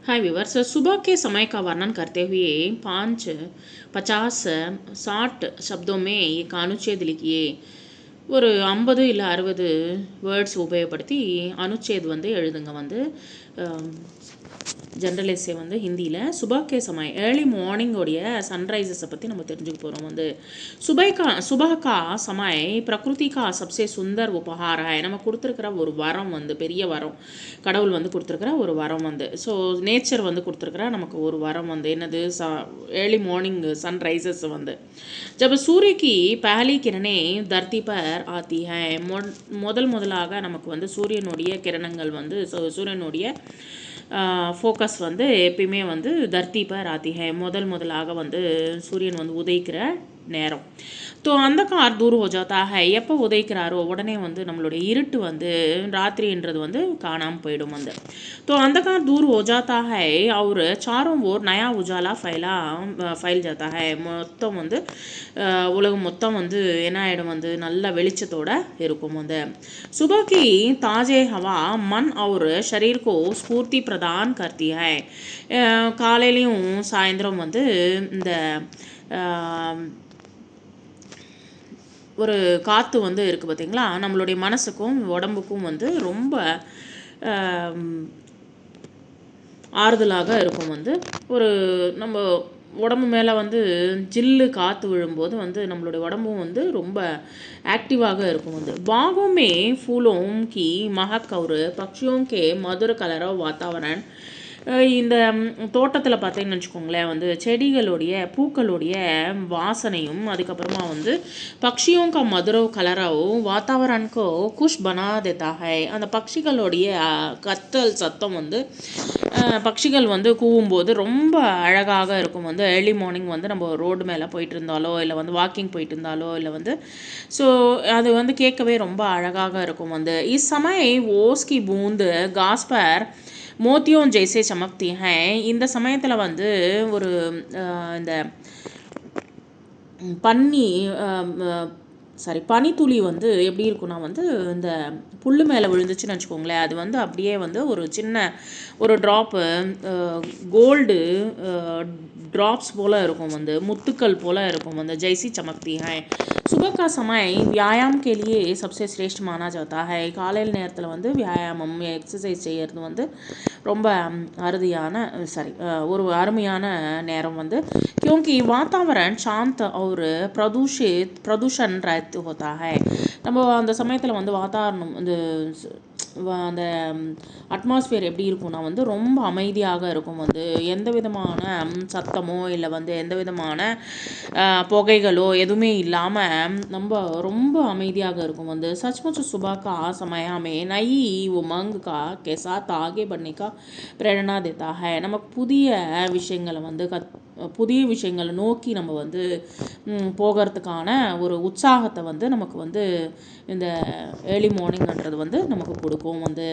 हाय viewers, सुबह के समय का वर्णन करते हुए 5, 50, 60 शब्दों में ये अनुच्छेद लिखिए. ஒரு 50 இல்லை 60 வேர்ட்ஸ் உபயோகப்படுத்தி அனுச்சேத் வந்து எழுதுங்க. வந்து जनरल एसे வந்து ஹிந்தியில் सुबह के समय ஏர்லி மார்னிங்கோடைய சன்ரைசஸை பற்றி நம்ம தெரிஞ்சுக்க போகிறோம். வந்து सुबह का समय प्रकृति का सबसे सुंदर उपहार है. நம்ம கொடுத்துருக்கிற ஒரு வரம், வந்து பெரிய வரம், கடவுள் வந்து கொடுத்துருக்கிற ஒரு வரம். வந்து ஸோ நேச்சர் வந்து கொடுத்துருக்கிற நமக்கு ஒரு வரம். வந்து என்னது, ஏர்லி மார்னிங் सनराइजर्स. வந்து जब सूर्य की पहली किरणें धरती पर आती है, முதலாக நமக்கு வந்து சூரியனுடைய கிரணங்கள் வந்து சூரியனுடைய ஃபோக்கஸ் வந்து எப்பயுமே வந்து தர்த்தி பர் ஆத்தி ஹை, முதலாக வந்து சூரியன் வந்து உதைக்கிற நேரம். ஸோ அந்தகார் தூர் ஹோ ஜாத்தா ஹை, எப்போ உதைக்கிறாரோ உடனே வந்து நம்மளுடைய இருட்டு வந்து ராத்திரின்றது வந்து காணாமல் போயிடும். வந்து ஸோ அந்தகார் தூர் ஹோ ஜாத்தா ஹை और चारों ओर नया उजाला फैल जाता है. மொத்தம் வந்து உலகம் மொத்தம் வந்து என்ன ஆகிடும், வந்து நல்ல வெளிச்சத்தோட இருக்கும். வந்து सुबह की ताज़े हवा मन और शरीर को स्फूर्ति प्रदान करती है. காலையிலையும் சாயந்தரம் வந்து இந்த ஒரு காற்று வந்து இருக்குது பார்த்திங்களா, நம்மளுடைய மனசுக்கும் உடம்புக்கும் வந்து ரொம்ப ஆறுதலாக இருக்கும். வந்து ஒரு நம்ம உடம்பு மேலே வந்து ஜில்லு காற்று விழும்போது வந்து நம்மளுடைய உடம்பும் வந்து ரொம்ப ஆக்டிவாக இருக்கும். வந்து बागों में फूलों की महक और पक्षियों के मधुर कलरव वातावरण. இந்த தோட்டத்தில் பார்த்தீங்கன்னு வச்சுக்கோங்களேன், வந்து செடிகளுடைய பூக்களுடைய வாசனையும் அதுக்கப்புறமா வந்து பக்ஷியோं का मधुर कलरव वातावरण को खुश बना देता है. அந்த பட்சிகளுடைய கத்தல் சத்தம் வந்து பட்சிகள் வந்து கூவும்போது ரொம்ப அழகாக இருக்கும். வந்து ஏர்லி மார்னிங் வந்து நம்ம ரோடு மேலே போயிட்டு இருந்தாலோ இல்லை வந்து வாக்கிங் போயிட்டு இருந்தாலோ இல்லை வந்து ஸோ அது வந்து கேட்கவே ரொம்ப அழகாக இருக்கும். வந்து இஸ் சமய ஓஸ்கி பூந்து காஸ்பர் மோத்தியோன் ஜெய்சே சமக்தி ஹை. இந்த சமயத்தில் வந்து ஒரு இந்த பனித்துளி வந்து எப்படி இருக்குன்னா, வந்து இந்த புல் மேலே விழுந்துச்சுன்னு வச்சுக்கோங்களேன், அது வந்து அப்படியே வந்து ஒரு சின்ன ஒரு ட்ராப்பு கோல்டு ड्रॉप्स போல் இருக்கும். வந்து முத்துக்கள் போல் இருக்கும். வந்து ஜெய்சி சமக்தி ஹை. सुबह का समय व्यायाम के लिए सबसे श्रेष्ठ माना जाता है. காலையில் நேரத்தில் வந்து வியாயாமம் எக்ஸசைஸ் செய்கிறது வந்து ரொம்ப ஒரு அருமையான நேரம். வந்து क्योंकि वातावरण शांत और प्रदूषण रहित होता है. நம்ம அந்த சமயத்தில் வந்து வாதாவரணம் அந்த அட்மாஸ்பியர் எப்படி இருக்கும்னா வந்து ரொம்ப அமைதியாக இருக்கும். வந்து எந்த விதமான சத்தமோ இல்லை வந்து எந்த விதமான புகைகளோ எதுவுமே இல்லாமல் நம்ம ரொம்ப அமைதியாக இருக்கும். வந்து सचमुच सुबह का समय हमें नई उमंग का के साथ आगे बढ़ने का प्रेरणा देता है. நமக்கு புதிய விஷயங்களை நோக்கி நம்ம வந்து போகிறதுக்கான ஒரு உற்சாகத்தை வந்து நமக்கு வந்து இந்த ஏர்லி மார்னிங்ன்றது வந்து நமக்கு கொடுக்கும். வந்து